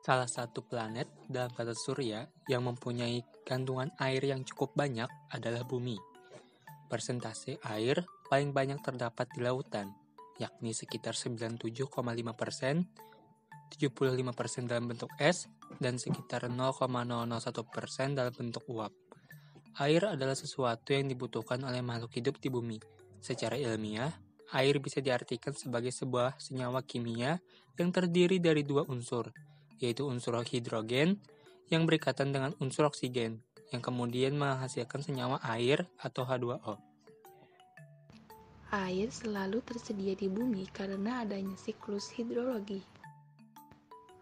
Salah satu planet dalam tata surya yang mempunyai kandungan air yang cukup banyak adalah Bumi. Persentase air paling banyak terdapat di lautan, yakni sekitar 97,5%, 75% dalam bentuk es, dan sekitar 0,001% dalam bentuk uap. Air adalah sesuatu yang dibutuhkan oleh makhluk hidup di Bumi. Secara ilmiah, air bisa diartikan sebagai sebuah senyawa kimia yang terdiri dari dua unsur, yaitu unsur hidrogen yang berikatan dengan unsur oksigen, yang kemudian menghasilkan senyawa air atau H2O. Air selalu tersedia di bumi karena adanya siklus hidrologi.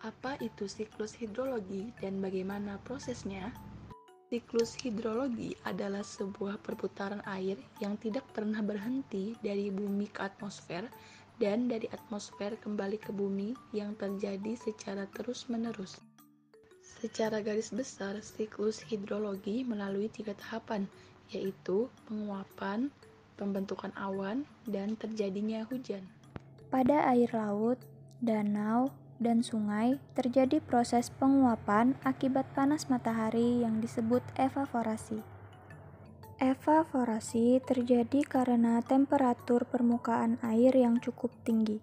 Apa itu siklus hidrologi dan bagaimana prosesnya? Siklus hidrologi adalah sebuah perputaran air yang tidak pernah berhenti dari bumi ke atmosfer dan dari atmosfer kembali ke bumi yang terjadi secara terus-menerus. Secara garis besar, siklus hidrologi melalui 3 tahapan, yaitu penguapan, pembentukan awan, dan terjadinya hujan. Pada air laut, danau, dan sungai terjadi proses penguapan akibat panas matahari yang disebut evaporasi. Evaporasi terjadi karena temperatur permukaan air yang cukup tinggi.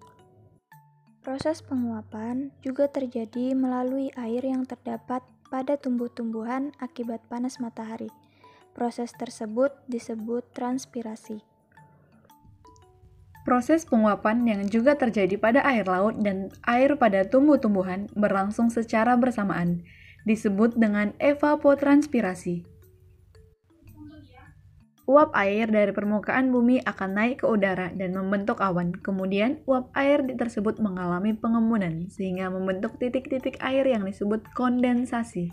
Proses penguapan juga terjadi melalui air yang terdapat pada tumbuh-tumbuhan akibat panas matahari. Proses tersebut disebut transpirasi. Proses penguapan yang juga terjadi pada air laut dan air pada tumbuh-tumbuhan berlangsung secara bersamaan, disebut dengan evapotranspirasi. Uap air dari permukaan bumi akan naik ke udara dan membentuk awan. Kemudian, uap air tersebut mengalami pengembunan sehingga membentuk titik-titik air yang disebut kondensasi.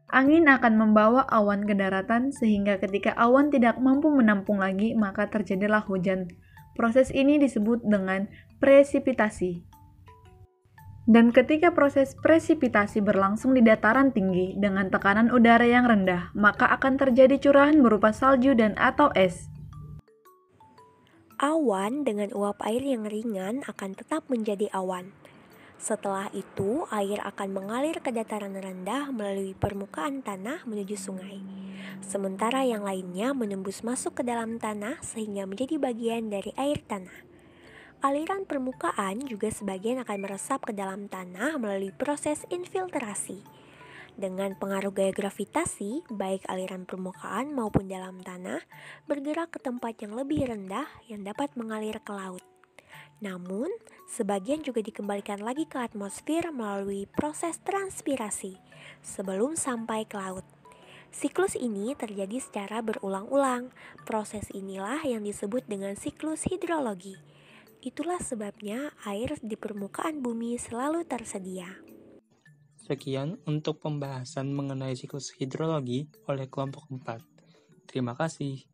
Angin akan membawa awan ke daratan sehingga ketika awan tidak mampu menampung lagi, maka terjadilah hujan. Proses ini disebut dengan presipitasi. Dan ketika proses presipitasi berlangsung di dataran tinggi dengan tekanan udara yang rendah, maka akan terjadi curahan berupa salju dan atau es. Awan dengan uap air yang ringan akan tetap menjadi awan. Setelah itu, air akan mengalir ke dataran rendah melalui permukaan tanah menuju sungai. Sementara yang lainnya menembus masuk ke dalam tanah sehingga menjadi bagian dari air tanah. Aliran permukaan juga sebagian akan meresap ke dalam tanah melalui proses infiltrasi. Dengan pengaruh gaya gravitasi, baik aliran permukaan maupun dalam tanah bergerak ke tempat yang lebih rendah yang dapat mengalir ke laut. Namun, sebagian juga dikembalikan lagi ke atmosfer melalui proses transpirasi sebelum sampai ke laut. Siklus ini terjadi secara berulang-ulang. Proses inilah yang disebut dengan siklus hidrologi. Itulah sebabnya air di permukaan bumi selalu tersedia. Sekian untuk pembahasan mengenai siklus hidrologi oleh kelompok 4. Terima kasih.